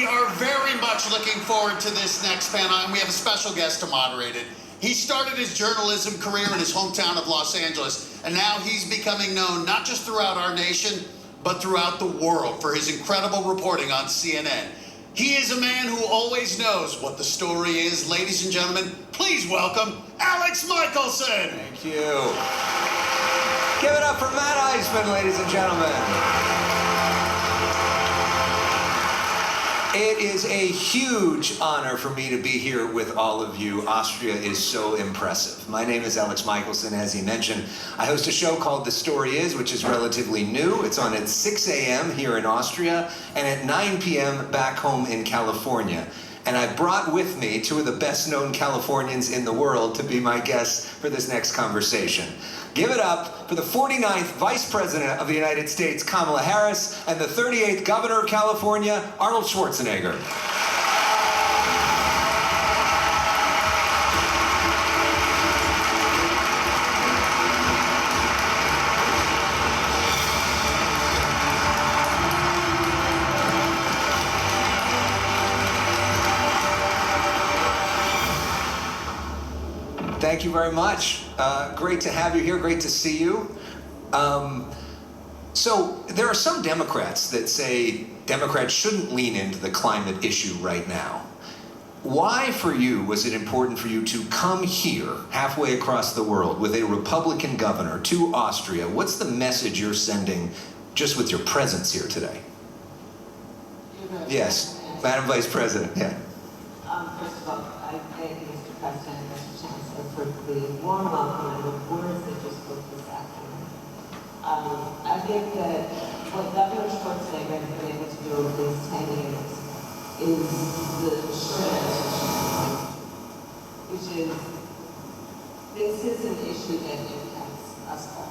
We are very much looking forward to this next panel, and we have a special guest to moderate it. He started his journalism career in his hometown of Los Angeles, and now he's becoming known not just throughout our nation, but throughout the world for his incredible reporting on CNN. He is a man who always knows what the story is. Ladies and gentlemen, please welcome Alex Michelson. Thank you. Give it up for Matt Eisman, ladies and gentlemen. It is a huge honor for me to be here with all of you. Austria is so impressive. My name is Alex Michelson, as he mentioned. I host a show called The Story Is, which is relatively new. It's on at 6 a.m. here in Austria and at 9 p.m. back home in California. And I brought with me two of the best-known Californians in the world to be my guests for this next conversation. Give it up for the 49th Vice President of the United States, Kamala Harris, and the 38th Governor of California, Arnold Schwarzenegger. Thank you very much. Great to have you here. Great to see you. So there are some Democrats that say Democrats shouldn't lean into the climate issue right now. Why, for you, was it important for you to come here, halfway across the world, with a Republican governor to Austria? What's the message you're sending just with your presence here today? Yes, Madam Vice President. Yeah. First of all, I thank Mr. President and Mr. Chancellor for the warm welcome and the words that you spoke this afternoon. I think that what Governor Schwarzenegger has been able to do over these 10 years is the short answer, which is, this is an issue that impacts us all.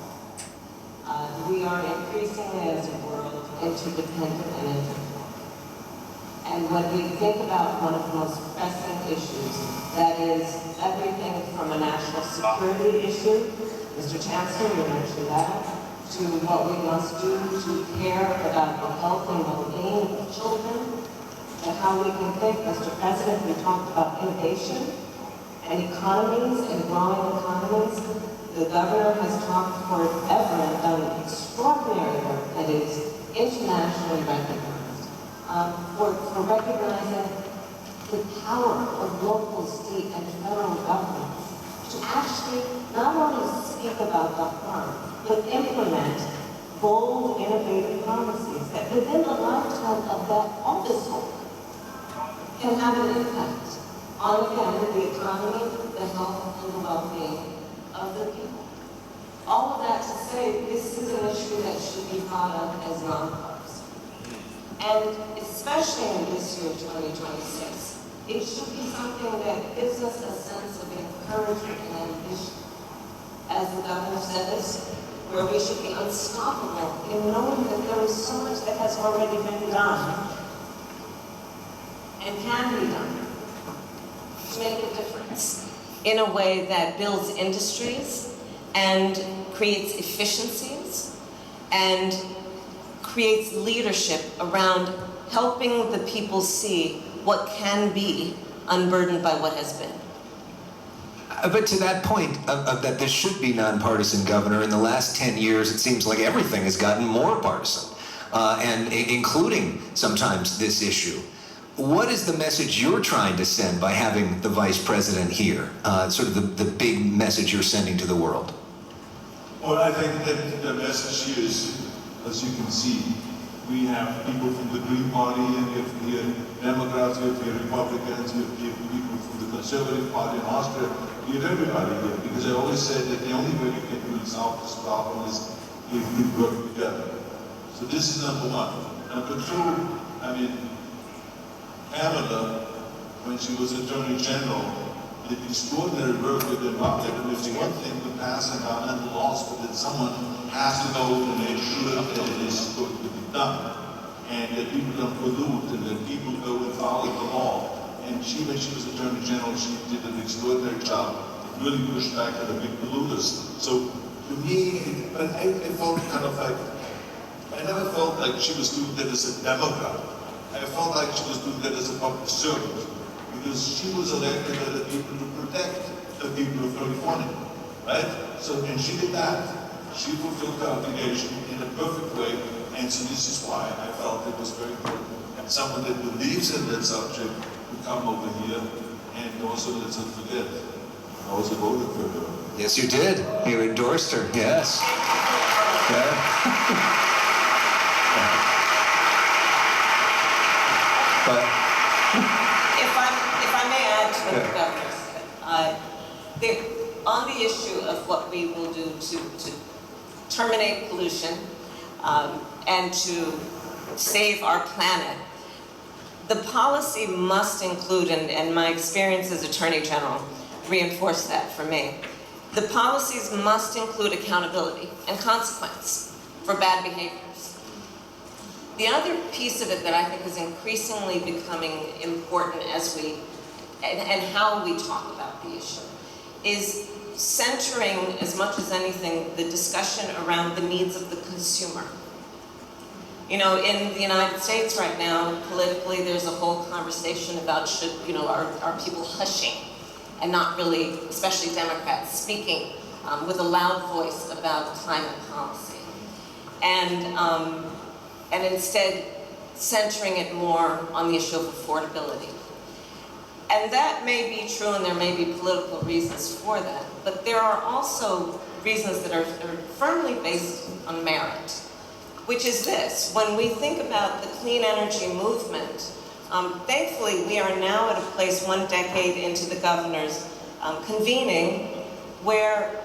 We are increasingly, as a world, interdependent and interconnected. And when we think about one of the most pressing issues, that is everything from a national security issue, Mr. Chancellor, you mentioned that, to what we must do to care about the health and well-being of children, and how we can think, Mr. President, we talked about innovation and economies and growing economies. The governor has talked forever and done extraordinary work that is internationally recognized. For recognizing the power of local, state, and federal governments to actually not only speak about the harm, but implement bold, innovative policies that within the lifetime of that office holder can have an impact on, again, the economy, the health, and the well-being of the people. All of that to say, this is an issue that should be thought of as nonpartisan. And especially in this year, 2026, it should be something that gives us a sense of encouragement and ambition. As the governor says, where we should be unstoppable in knowing that there is so much that has already been done and can be done to make a difference in a way that builds industries and creates efficiencies and creates leadership around helping the people see what can be unburdened by what has been. But to that point of that this should be nonpartisan, Governor, in the last 10 years, it seems like everything has gotten more partisan, and including sometimes this issue. What is the message you're trying to send by having the Vice President here? Sort of the big message you're sending to the world? Well, I think that the message here is, as you can see, we have people from the Green Party, and we have here Democrats, we have here Republicans, we have here people from the Conservative Party in Austria. We have everybody here, because I always said that the only way we can resolve this problem is if we work together. So this is number one. Number two, I mean, Kamala, when she was Attorney General, did extraordinary work with the market. And it's one thing to pass environmental laws, but that someone has to go and make sure that it is going to be done, and that people don't pollute, and that people go and follow the law. And she, when she was Attorney General, she did an extraordinary job to really push back at the big polluters. So to me, but I felt kind of like, I never felt like she was doing that as a Democrat. I felt like she was doing that as a public servant, because she was elected by the people to protect the people of California, right? So, and she did that. She fulfilled her obligation in a perfect way, and so this is why I felt it was very important. And someone that believes in that subject would come over here, and also, let's not forget, I also voted for her. Yes, you did. You endorsed her. Yes. Yeah. But If I may add to what the governor said, on the issue of what we will do to terminate pollution and to save our planet, the policy must include, and my experience as Attorney General reinforced that for me, the policies must include accountability and consequence for bad behaviors. The other piece of it that I think is increasingly becoming important as we, and how we talk about the issue, is centering, as much as anything, the discussion around the needs of the consumer. You know, in the United States right now, politically, there's a whole conversation about are people hushing and not really, especially Democrats, speaking with a loud voice about climate policy. And instead centering it more on the issue of affordability. And that may be true, and there may be political reasons for that, but there are also reasons that are firmly based on merit, which is this: when we think about the clean energy movement, thankfully we are now at a place 1 decade into the governor's convening where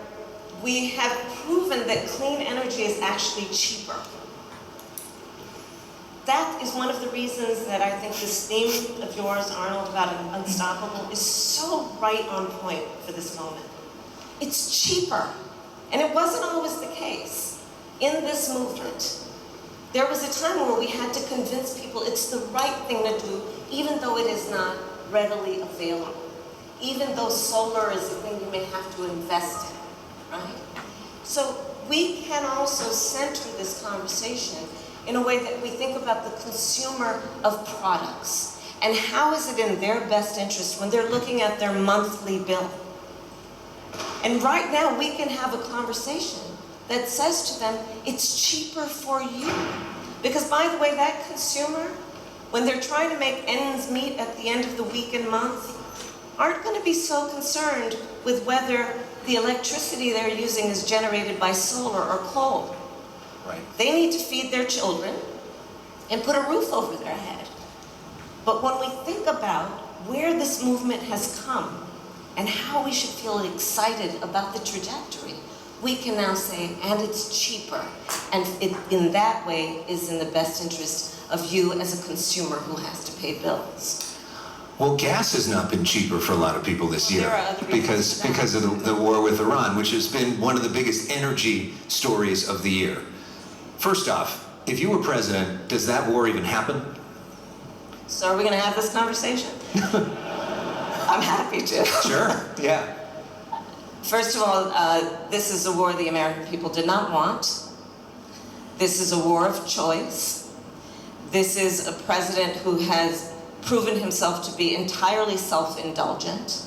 we have proven that clean energy is actually cheaper. That is one of the reasons that I think this theme of yours, Arnold, about unstoppable is so right on point for this moment. It's cheaper, and it wasn't always the case in this movement. There was a time where we had to convince people it's the right thing to do, even though it is not readily available, even though solar is a thing you may have to invest in, right? So we can also center this conversation in a way that we think about the consumer of products and how is it in their best interest when they're looking at their monthly bill. And right now we can have a conversation that says to them, it's cheaper for you. Because by the way, that consumer, when they're trying to make ends meet at the end of the week and month, aren't going to be so concerned with whether the electricity they're using is generated by solar or coal. right. They need to feed their children and put a roof over their head. But when we think about where this movement has come and how we should feel excited about the trajectory, we can now say, and it's cheaper, and it, in that way, is in the best interest of you as a consumer who has to pay bills. Well, gas has not been cheaper for a lot of people this year There are other reasons because of the war with Iran, which has been one of the biggest energy stories of the year. First off, if you were president, does that war even happen? So are we going to have this conversation? I'm happy to. Sure, yeah. First of all, this is a war the American people did not want. This is a war of choice. This is a president who has proven himself to be entirely self-indulgent.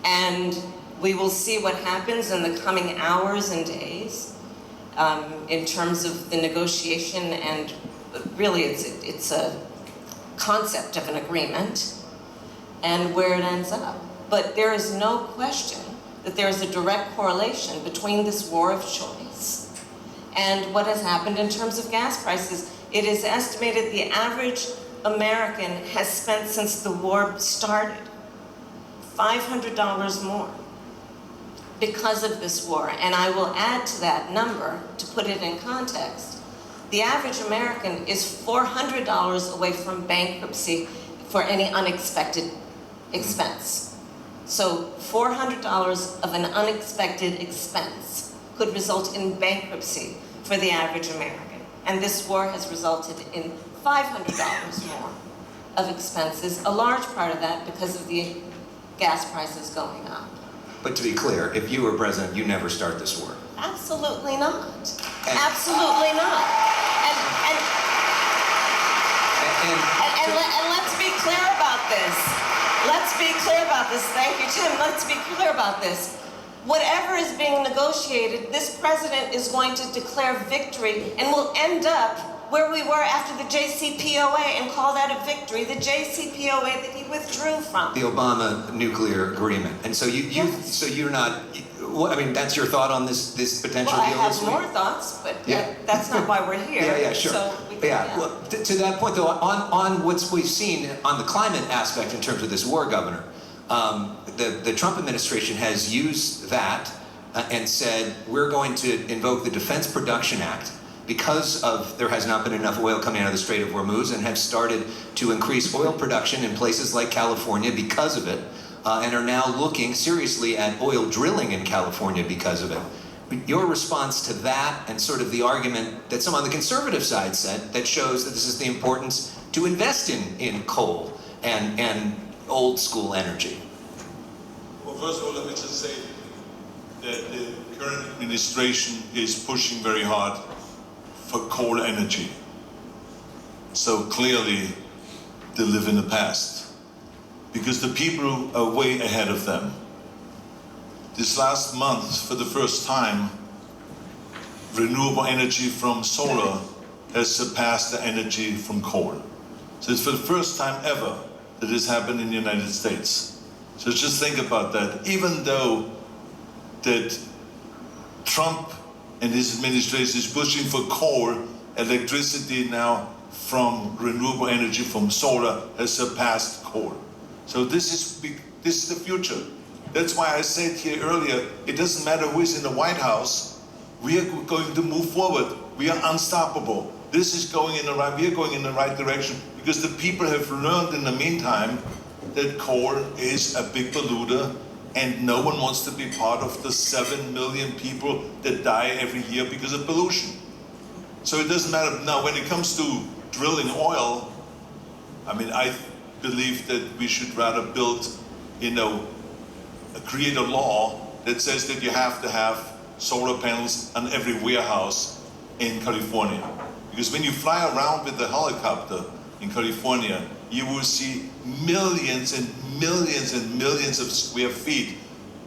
And we will see what happens in the coming hours and days in terms of the negotiation, and really it's a concept of an agreement and where it ends up. But there is no question that there is a direct correlation between this war of choice and what has happened in terms of gas prices. It is estimated the average American has spent since the war started $500 more because of this war. And I will add to that number, to put it in context, the average American is $400 away from bankruptcy for any unexpected expense. So $400 of an unexpected expense could result in bankruptcy for the average American. And this war has resulted in $500 more of expenses, a large part of that because of the gas prices going up. But to be clear, if you were president, you never start this war. Absolutely not. Absolutely not. And let's be clear about this. Let's be clear about this. Thank you, Tim. Let's be clear about this. Whatever is being negotiated, this president is going to declare victory and will end up where we were after the JCPOA and call that a victory, the JCPOA that he withdrew from. The Obama nuclear agreement. And so so you're not, I mean, that's your thought on this potential well, deal I this have week? more thoughts, but Yeah. that's not why we're here. Yeah, sure. So we can, Well, to that point, though, on what we've seen on the climate aspect in terms of this war, Governor, the Trump administration has used that and said, we're going to invoke the Defense Production Act because there has not been enough oil coming out of the Strait of Hormuz, and have started to increase oil production in places like California because of it, and are now looking seriously at oil drilling in California because of it. Your response to that and sort of the argument that some on the conservative side said that shows that this is the importance to invest in coal and old school energy. Well, first of all, let me just say that the current administration is pushing very hard for coal energy. So clearly, they live in the past, because the people are way ahead of them. This last month, for the first time, renewable energy from solar has surpassed the energy from coal. So it's for the first time ever that this happened in the United States. So just think about that. Even though that Trump and his administration is pushing for coal, electricity now from renewable energy from solar has surpassed coal. So this is the future. That's why I said here earlier, it doesn't matter who is in the White House, we are going to move forward. We are unstoppable. This is we are going in the right direction, because the people have learned in the meantime that coal is a big polluter, and no one wants to be part of the 7 million people that die every year because of pollution. So it doesn't matter. Now, when it comes to drilling oil, I mean, I believe that we should rather build, create a law that says that you have to have solar panels on every warehouse in California. Because when you fly around with the helicopter in California, you will see millions and millions and millions of square feet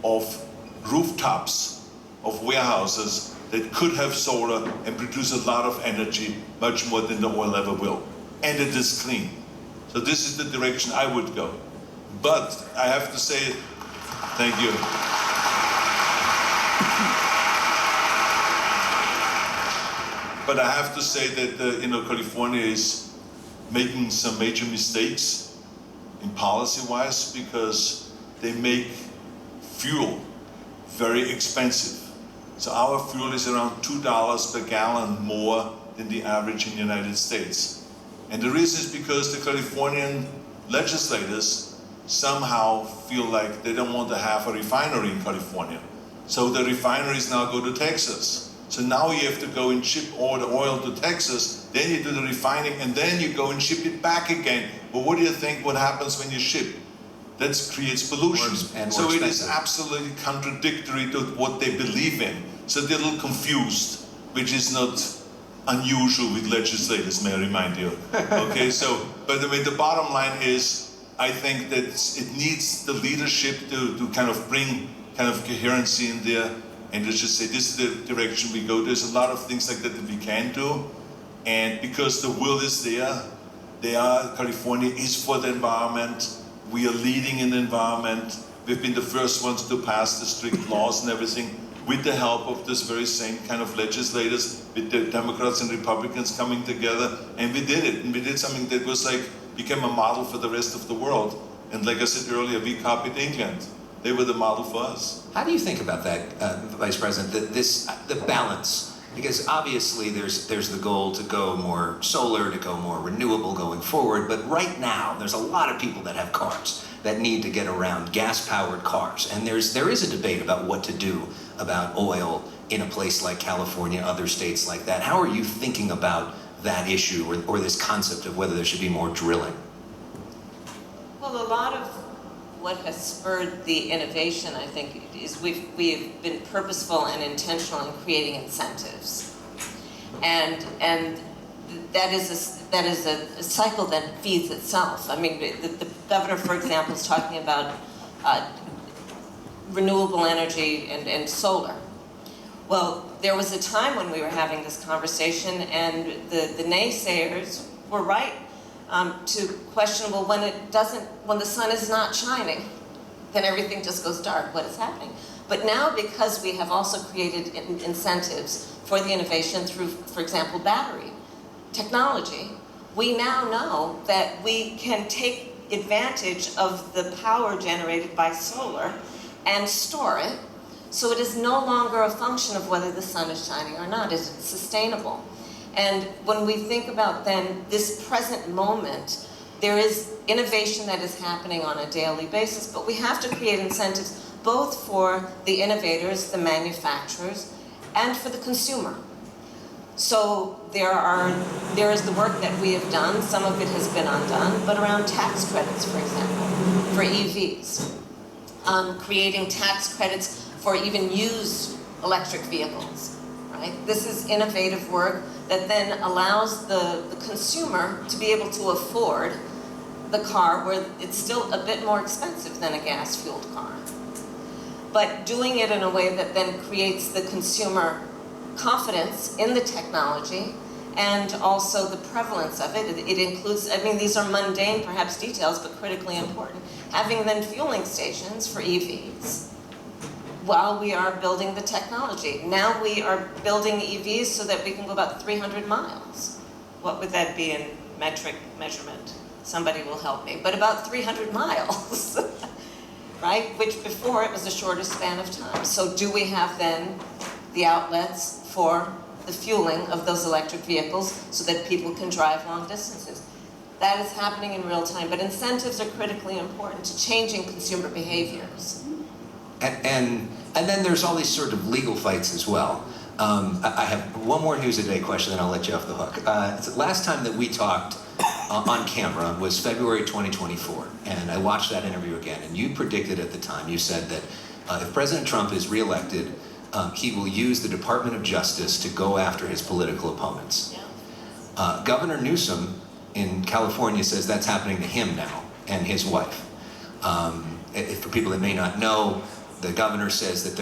of rooftops of warehouses that could have solar and produce a lot of energy, much more than the oil ever will. And it is clean. So this is the direction I would go. But I have to say, thank you. But I have to say that California is making some major mistakes in policy-wise, because they make fuel very expensive. So our fuel is around $2 per gallon more than the average in the United States. And the reason is because the Californian legislators somehow feel like they don't want to have a refinery in California. So the refineries now go to Texas. So now you have to go and ship all the oil to Texas, then you do the refining, and then you go and ship it back again. But what do you think what happens when you ship? That creates pollution. So it is absolutely contradictory to what they believe in. So they're a little confused, which is not unusual with legislators, may I remind you. Okay, so, but I mean, the bottom line is, I think that it needs the leadership to kind of bring kind of coherency in there, and to just say, this is the direction we go. There's a lot of things like that we can do, and because the will is there, California is for the environment. We are leading in the environment. We've been the first ones to pass the strict laws and everything, with the help of this very same kind of legislators, with the Democrats and Republicans coming together, and we did it. And we did something that was became a model for the rest of the world. And like I said earlier, we copied England. They were the model for us. How do you think about that, Vice President, the balance? Because obviously there's the goal to go more solar, to go more renewable going forward, but right now there's a lot of people that have cars that need to get around, gas-powered cars, and there is a debate about what to do about oil in a place like California, other states like that. How are you thinking about that issue, or this concept of whether there should be more drilling? Well, a lot of what has spurred the innovation, I think, is we've been purposeful and intentional in creating incentives. And that is a cycle that feeds itself. I mean, the governor, for example, is talking about renewable energy and solar. Well, there was a time when we were having this conversation, and the naysayers were right to question, well, when the sun is not shining, then everything just goes dark. What is happening? But now, because we have also created incentives for the innovation through, for example, battery technology, we now know that we can take advantage of the power generated by solar and store it, so it is no longer a function of whether the sun is shining or not. It's sustainable. And when we think about then this present moment, there is innovation that is happening on a daily basis, but we have to create incentives both for the innovators, the manufacturers, and for the consumer. So there is the work that we have done, some of it has been undone, but around tax credits, for example, for EVs. Creating tax credits for even used electric vehicles, right? This is innovative work that then allows the consumer to be able to afford the car where it's still a bit more expensive than a gas-fueled car. But doing it in a way that then creates the consumer confidence in the technology and also the prevalence of it. It includes, I mean, these are mundane, perhaps details, but critically important. Having then fueling stations for EVs while we are building the technology. Now we are building EVs so that we can go about 300 miles. What would that be in metric measurement? Somebody will help me. But about 300 miles, right? Which before it was the shortest span of time. So do we have then the outlets for the fueling of those electric vehicles so that people can drive long distances? That is happening in real time, but incentives are critically important to changing consumer behaviors. And then there's all these sort of legal fights as well. I have one more News a Day question, then I'll let you off the hook. Last time that we talked on camera was February 2024, and I watched that interview again, and you predicted at the time, you said that if President Trump is reelected, he will use the Department of Justice to go after his political opponents. Yeah. Governor Newsom in California says that's happening to him now and his wife. For people that may not know, the governor says that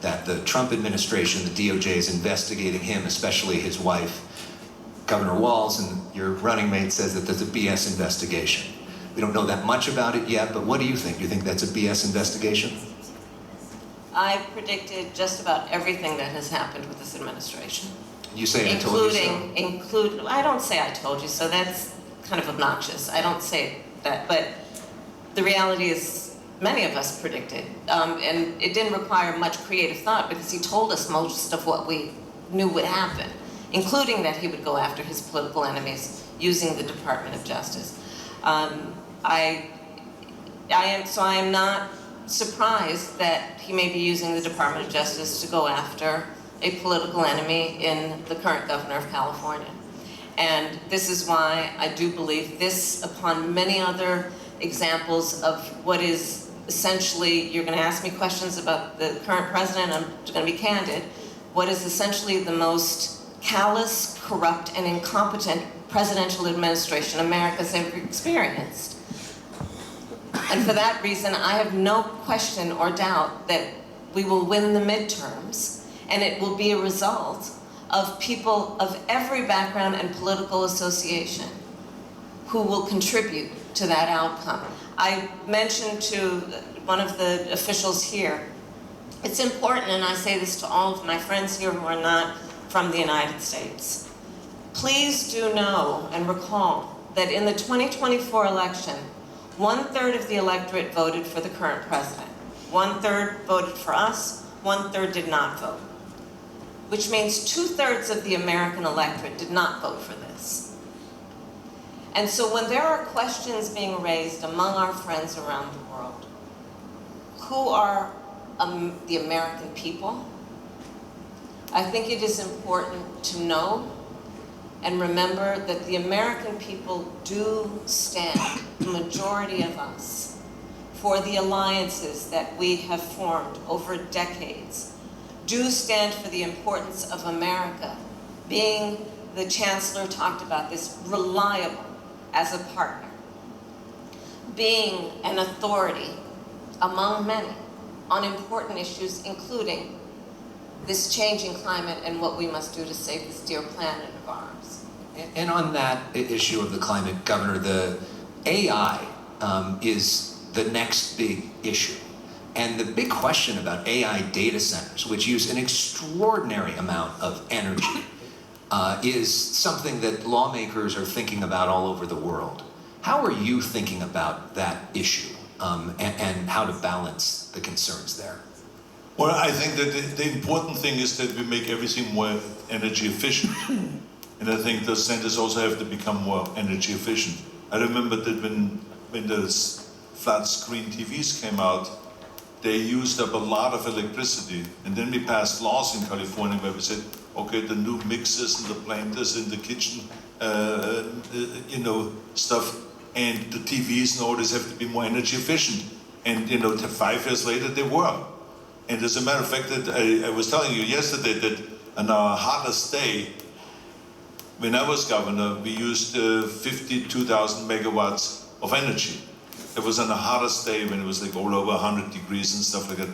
that the Trump administration, the DOJ, is investigating him, especially his wife. Governor Walz, and your running mate, says that there's a BS investigation. We don't know that much about it yet, but what do you think? Do you think that's a BS investigation? I predicted just about everything that has happened with this administration. You say I told you so. I don't say I told you so. That's kind of obnoxious. I don't say that, but the reality is many of us predicted, and it didn't require much creative thought because he told us most of what we knew would happen, including that he would go after his political enemies using the Department of Justice. I am not surprised that he may be using the Department of Justice to go after a political enemy in the current governor of California. And this is why I do believe this, upon many other examples of what is essentially, you're going to ask me questions about the current president, I'm going to be candid, what is essentially the most callous, corrupt, and incompetent presidential administration America's ever experienced. And for that reason, I have no question or doubt that we will win the midterms, and it will be a result of people of every background and political association who will contribute to that outcome. I mentioned to one of the officials here, it's important, and I say this to all of my friends here who are not from the United States, please do know and recall that in the 2024 election, 1/3 of the electorate voted for the current president. 1/3 voted for us, 1/3 did not vote. Which means 2/3 of the American electorate did not vote for this. And so when there are questions being raised among our friends around the world, who are the American people, I think it is important to know and remember that the American people do stand, the majority of us, for the alliances that we have formed over decades, do stand for the importance of America being the Chancellor talked about this, reliable as a partner, being an authority among many on important issues, including this changing climate and what we must do to save this dear planet of ours. And on that issue of the climate, Governor, the AI is the next big issue. And the big question about AI data centers, which use an extraordinary amount of energy, is something that lawmakers are thinking about all over the world. How are you thinking about that issue and how to balance the concerns there? Well, I think that the important thing is that we make everything more energy efficient. And I think the centers also have to become more energy efficient. I remember that when the flat screen TVs came out, they used up a lot of electricity. And then we passed laws in California where we said, okay, the new mixers and the blenders in the kitchen, stuff, and the TVs and all this have to be more energy efficient. And 5 years later, they were. And as a matter of fact, that I was telling you yesterday that on our hottest day, when I was governor, we used 52,000 megawatts of energy. It was on the hottest day when it was like all over 100 degrees and stuff like that.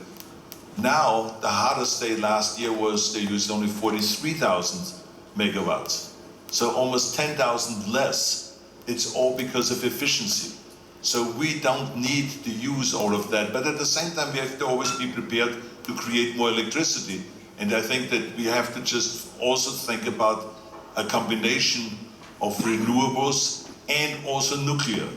Now, the hottest day last year was they used only 43,000 megawatts. So almost 10,000 less. It's all because of efficiency. So we don't need to use all of that. But at the same time, we have to always be prepared to create more electricity. And I think that we have to just also think about a combination of renewables and also nuclear.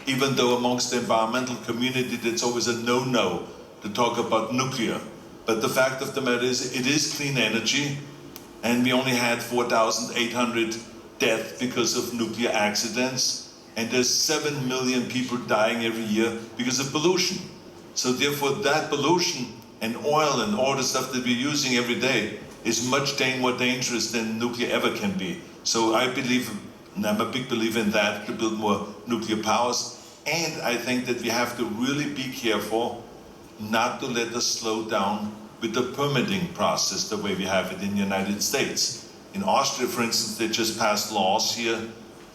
Even though amongst the environmental community, that's always a no-no to talk about nuclear. But the fact of the matter is, it is clean energy, and we only had 4,800 deaths because of nuclear accidents, and there's 7 million people dying every year because of pollution. So therefore, that pollution and oil and all the stuff that we're using every day is much more dangerous than nuclear ever can be. So I believe, and I'm a big believer in that, to build more nuclear powers. And I think that we have to really be careful not to let us slow down with the permitting process the way we have it in the United States. In Austria, for instance, they just passed laws here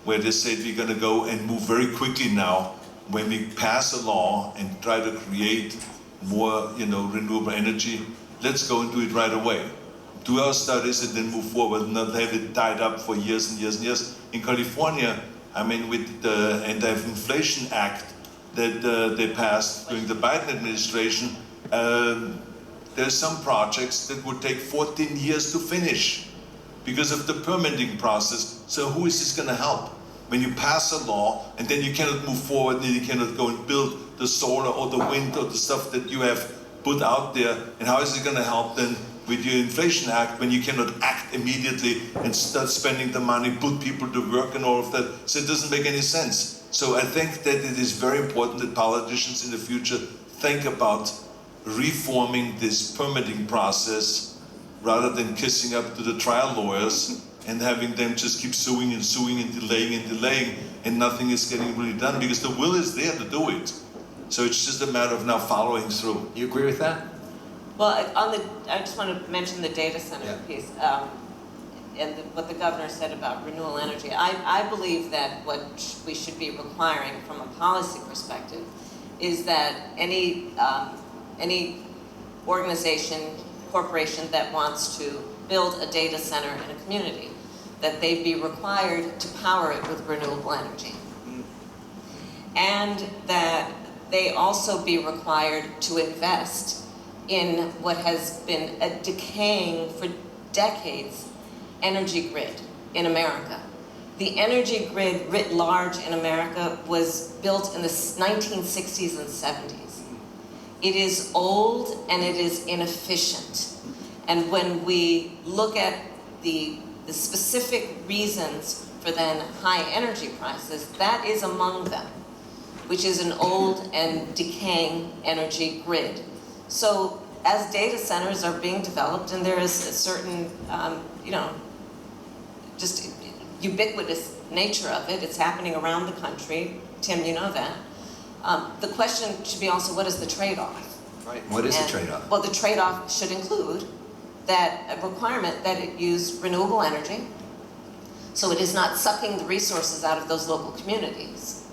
where they said we're going to go and move very quickly now when we pass a law and try to create more, renewable energy. Let's go and do it right away. Do our studies and then move forward and not have it tied up for years and years and years. In California, with the Anti-Inflation Act that they passed during the Biden administration, there's some projects that would take 14 years to finish because of the permitting process. So who is this going to help? When you pass a law and then you cannot move forward and you cannot go and build the solar or the wind or the stuff that you have put out there, and how is it going to help then with your Inflation Act when you cannot act immediately and start spending the money, put people to work and all of that? So it doesn't make any sense. So I think that it is very important that politicians in the future think about reforming this permitting process rather than kissing up to the trial lawyers and having them just keep suing and suing and delaying, and nothing is getting really done because the will is there to do it. So it's just a matter of now following through. You agree with that? Well, I just want to mention the data center piece and what the governor said about renewable energy. I believe that what we should be requiring from a policy perspective is that any organization, corporation that wants to build a data center in a community, that they be required to power it with renewable energy. And that they also be required to invest in what has been a decaying for decades energy grid in America. The energy grid writ large in America was built in the 1960s and 70s. It is old and it is inefficient. And when we look at the specific reasons for then high energy prices, that is among them, which is an old and decaying energy grid. So as data centers are being developed and there is a certain, just ubiquitous nature of it, it's happening around the country, Tim, you know that. The question should be also, what is the trade-off? Right. What is the trade-off? Well, the trade-off should include that a requirement that it use renewable energy, so it is not sucking the resources out of those local communities,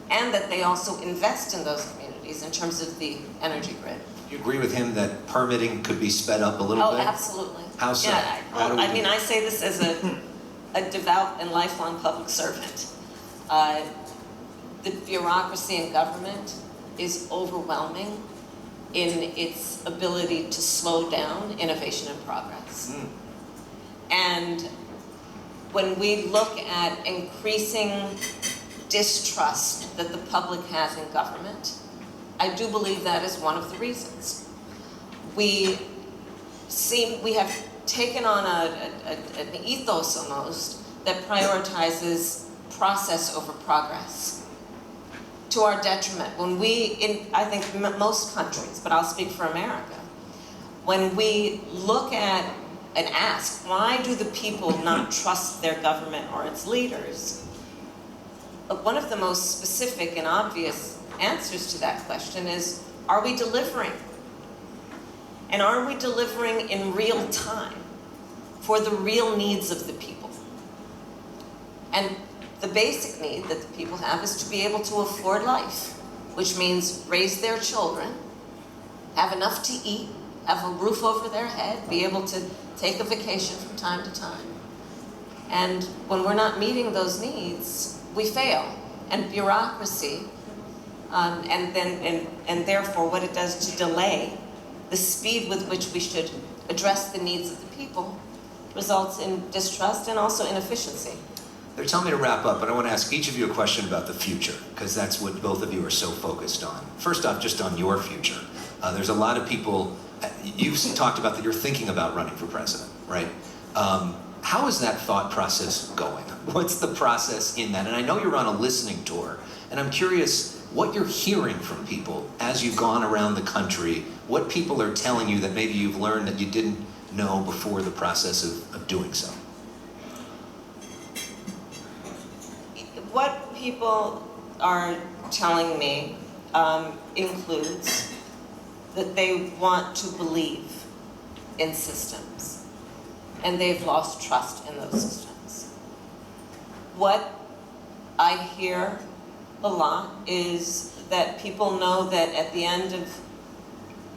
and that they also invest in those communities in terms of the energy grid. You agree with him that permitting could be sped up a little bit? Oh, absolutely. How so? Yeah, How do we I do mean, that? I say this as a devout and lifelong public servant. The bureaucracy in government is overwhelming in its ability to slow down innovation and progress. And when we look at increasing distrust that the public has in government, I do believe that is one of the reasons. We have taken on an ethos almost that prioritizes process over progress, to our detriment. When I think most countries, but I'll speak for America, when we look at and ask, why do the people not trust their government or its leaders? One of the most specific and obvious answers to that question is, are we delivering? And are we delivering in real time for the real needs of the people? And the basic need that the people have is to be able to afford life, which means raise their children, have enough to eat, have a roof over their head, be able to take a vacation from time to time. And when we're not meeting those needs, we fail. And bureaucracy, and therefore what it does to delay the speed with which we should address the needs of the people, results in distrust and also inefficiency. They're telling me to wrap up, but I want to ask each of you a question about the future, because that's what both of you are so focused on. First off, just on your future. There's a lot of people, you've talked about that you're thinking about running for president, right? How is that thought process going? What's the process in that? And I know you're on a listening tour, and I'm curious what you're hearing from people as you've gone around the country, what people are telling you that maybe you've learned that you didn't know before the process of doing so. What people are telling me includes that they want to believe in systems, and they've lost trust in those systems. What I hear a lot is that people know that at the end of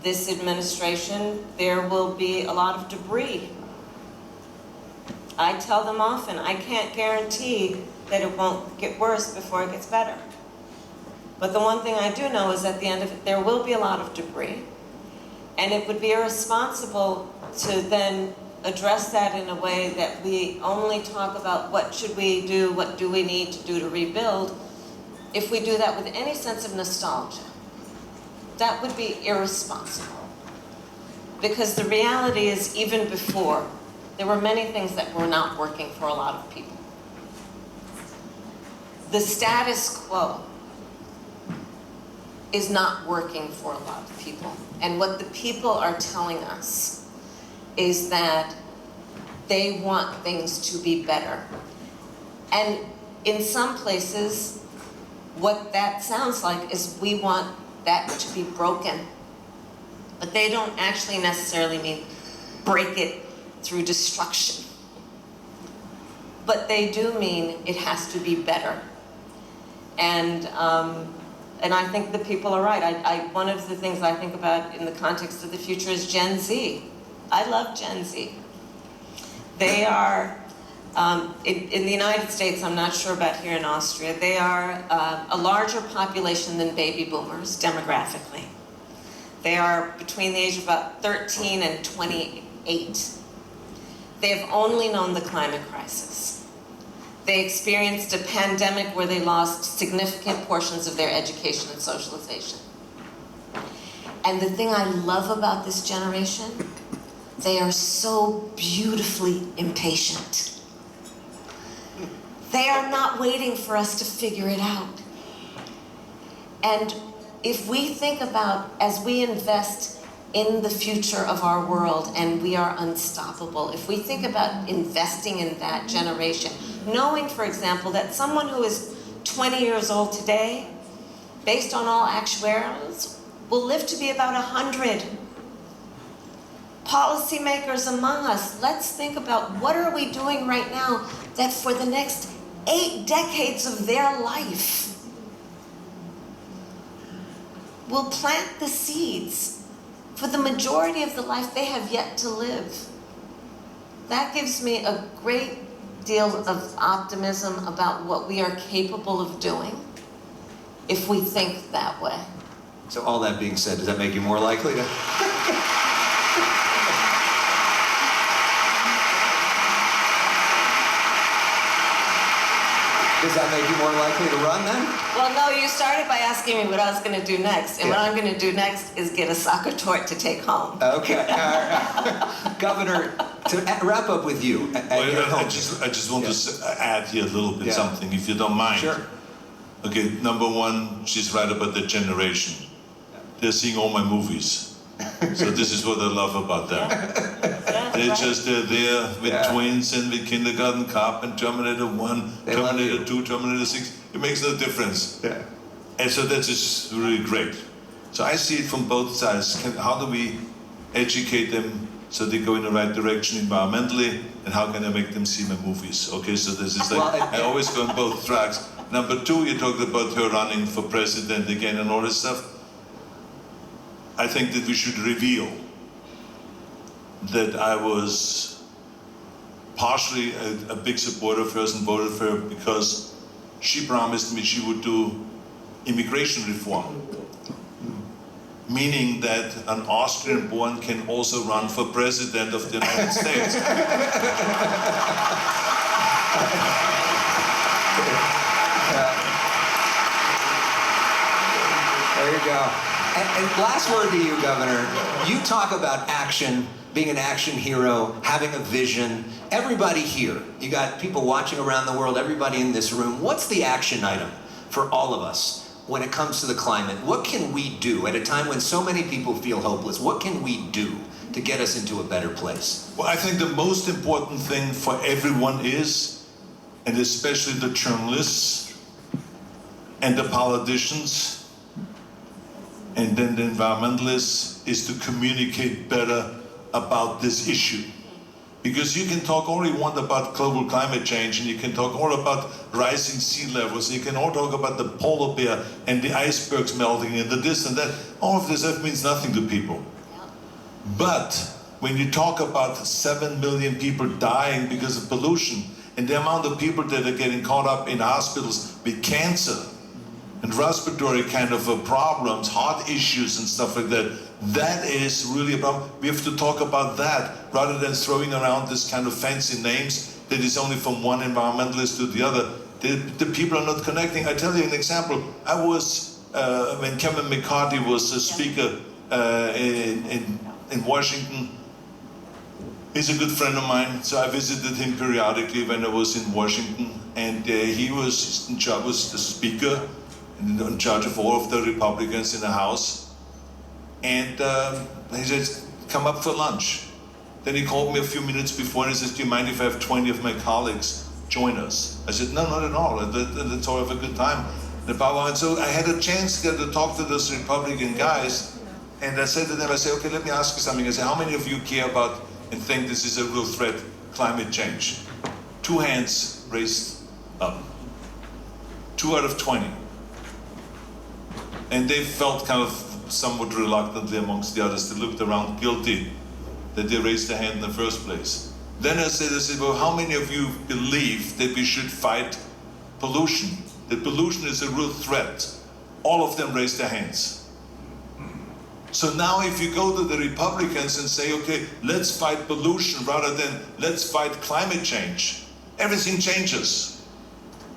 this administration, there will be a lot of debris. I tell them often, I can't guarantee that it won't get worse before it gets better. But the one thing I do know is at the end of it, there will be a lot of debris. And it would be irresponsible to then address that in a way that we only talk about what should we do, what do we need to do to rebuild. If we do that with any sense of nostalgia, that would be irresponsible. Because the reality is, even before, there were many things that were not working for a lot of people. The status quo is not working for a lot of people. And what the people are telling us is that they want things to be better. And in some places, what that sounds like is we want that to be broken. But they don't actually necessarily mean break it through destruction. But they do mean it has to be better. And I think the people are right. One of the things I think about in the context of the future is Gen Z. I love Gen Z. They are, in the United States, I'm not sure about here in Austria, they are a larger population than baby boomers demographically. They are between the age of about 13 and 28. They have only known the climate crisis. They experienced a pandemic where they lost significant portions of their education and socialization. And the thing I love about this generation, they are so beautifully impatient. They are not waiting for us to figure it out. And if we think about, as we invest in the future of our world and we are unstoppable, if we think about investing in that generation, knowing, for example, that someone who is 20 years old today, based on all actuarials, will live to be about 100. policymakers among us, let's think about what are we doing right now that for the next 8 decades of their life will plant the seeds for the majority of the life they have yet to live. That gives me a great deal of optimism about what we are capable of doing if we think that way. So all that being said, does that make you more likely to? Does that make you more likely to run then? Well, no, you started by asking me what I was going to do next, and what I'm going to do next is get a soccer tort to take home. Okay. Governor, to wrap up with you. I just want to add here a little bit something, if you don't mind. Sure. Okay, number one, she's right about the generation. They're seeing all my movies. So this is what I love about them. They're there with twins and with Kindergarten Cop and Terminator 1, Terminator 2, Terminator 6. It makes no difference. Yeah. And so that's just really great. So I see it from both sides. How do we educate them so they go in the right direction environmentally, and how can I make them see my movies? Okay, so this is like, I always go on both tracks. Number two, you talked about her running for president again and all this stuff. I think that we should reveal that I was partially a big supporter of hers and voted for her because she promised me she would do immigration reform, meaning that an Austrian-born can also run for president of the United States. There you go. And last word to you, Governor. You talk about action, being an action hero, having a vision. Everybody here, you got people watching around the world, everybody in this room. What's the action item for all of us when it comes to the climate? What can we do at a time when so many people feel hopeless? What can we do to get us into a better place? Well, I think the most important thing for everyone is, and especially the journalists and the politicians, and then the environmentalists, is to communicate better about this issue. Because you can talk all you want about global climate change, and you can talk all about rising sea levels, and you can all talk about the polar bear and the icebergs melting and the this and that. All of this stuff means nothing to people. But when you talk about 7 million people dying because of pollution, and the amount of people that are getting caught up in hospitals with cancer, and respiratory kind of problems, heart issues and stuff like that, that is really a problem. We have to talk about that rather than throwing around this kind of fancy names that is only from one environmentalist to the other. The people are not connecting. I tell you an example. I was, when Kevin McCarthy was a speaker in Washington, he's a good friend of mine, so I visited him periodically when I was in Washington, and he was in charge, was the speaker, in charge of all of the Republicans in the House, and he said, come up for lunch. Then he called me a few minutes before and he says, do you mind if I have 20 of my colleagues join us? I said, no, not at all, let's all have a good time. And so I had a chance to talk to those Republican guys, and I said to them, I said, okay, let me ask you something. I said, how many of you care about and think this is a real threat, climate change? 2 hands raised up, 2 out of 20. And they felt kind of somewhat reluctantly amongst the others. They looked around guilty that they raised their hand in the first place. Then I said, well, how many of you believe that we should fight pollution? That pollution is a real threat? All of them raised their hands. So now if you go to the Republicans and say, okay, let's fight pollution rather than let's fight climate change, everything changes.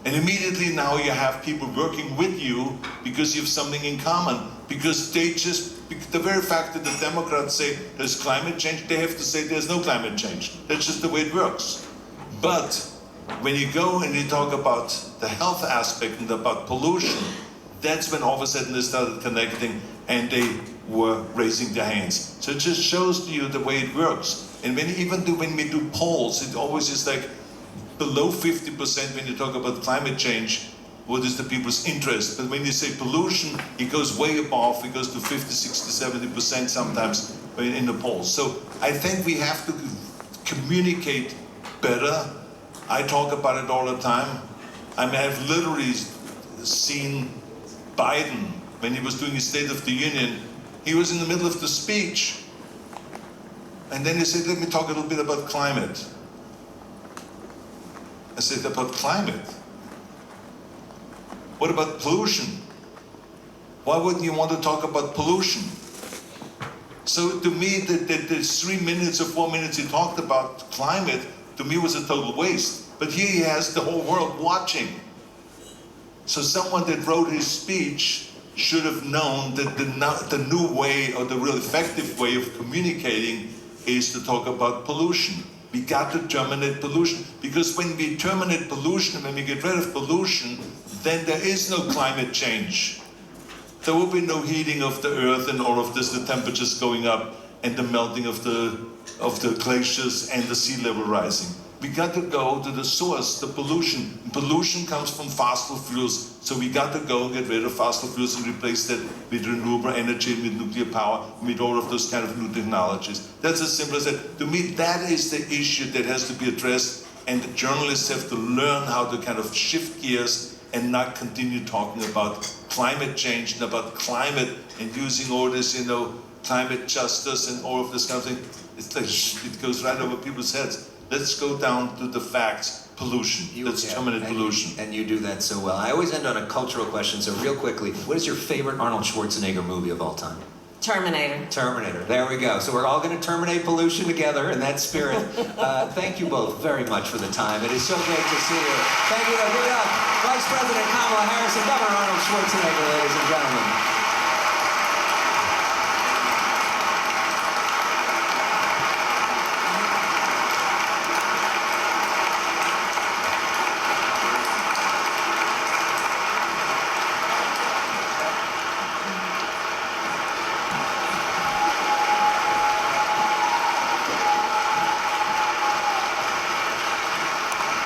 And immediately now you have people working with you because you have something in common. Because they just, the very fact that the Democrats say there's climate change, they have to say there's no climate change. That's just the way it works. But when you go and you talk about the health aspect and about pollution, that's when all of a sudden they started connecting and they were raising their hands. So it just shows you the way it works. And when we do polls, it always is like below 50% when you talk about climate change, what is the people's interest? But when you say pollution, it goes way above, it goes to 50, 60, 70% sometimes. in the polls. So I think we have to communicate better. I talk about it all the time. I mean, I've literally seen Biden, when he was doing his State of the Union, he was in the middle of the speech. And then he said, let me talk a little bit about climate. I said, about climate? What about pollution? Why wouldn't you want to talk about pollution? So to me, the 3 minutes or 4 minutes he talked about climate, to me was a total waste. But here he has the whole world watching. So someone that wrote his speech should have known that the new way, or the real effective way of communicating, is to talk about pollution. We got to terminate pollution, because when we terminate pollution, when we get rid of pollution, then there is no climate change. There will be no heating of the earth and all of this, the temperatures going up and the melting of the glaciers and the sea level rising. We got to go to the source, the pollution. Pollution comes from fossil fuels, so we got to go and get rid of fossil fuels and replace that with renewable energy, with nuclear power, with all of those kind of new technologies. That's as simple as that. To me, that is the issue that has to be addressed, and the journalists have to learn how to kind of shift gears and not continue talking about climate change and about climate and using all this, climate justice and all of this kind of thing. It's like, it goes right over people's heads. Let's go down to the facts. Pollution. Let's terminate pollution. And you do that so well. I always end on a cultural question, so real quickly, what is your favorite Arnold Schwarzenegger movie of all time? Terminator. Terminator. There we go. So we're all going to terminate pollution together in that spirit. Thank you both very much for the time. It is so great to see you. Thank you. Give it up. Vice President Kamala Harris and Governor Arnold Schwarzenegger, ladies and gentlemen.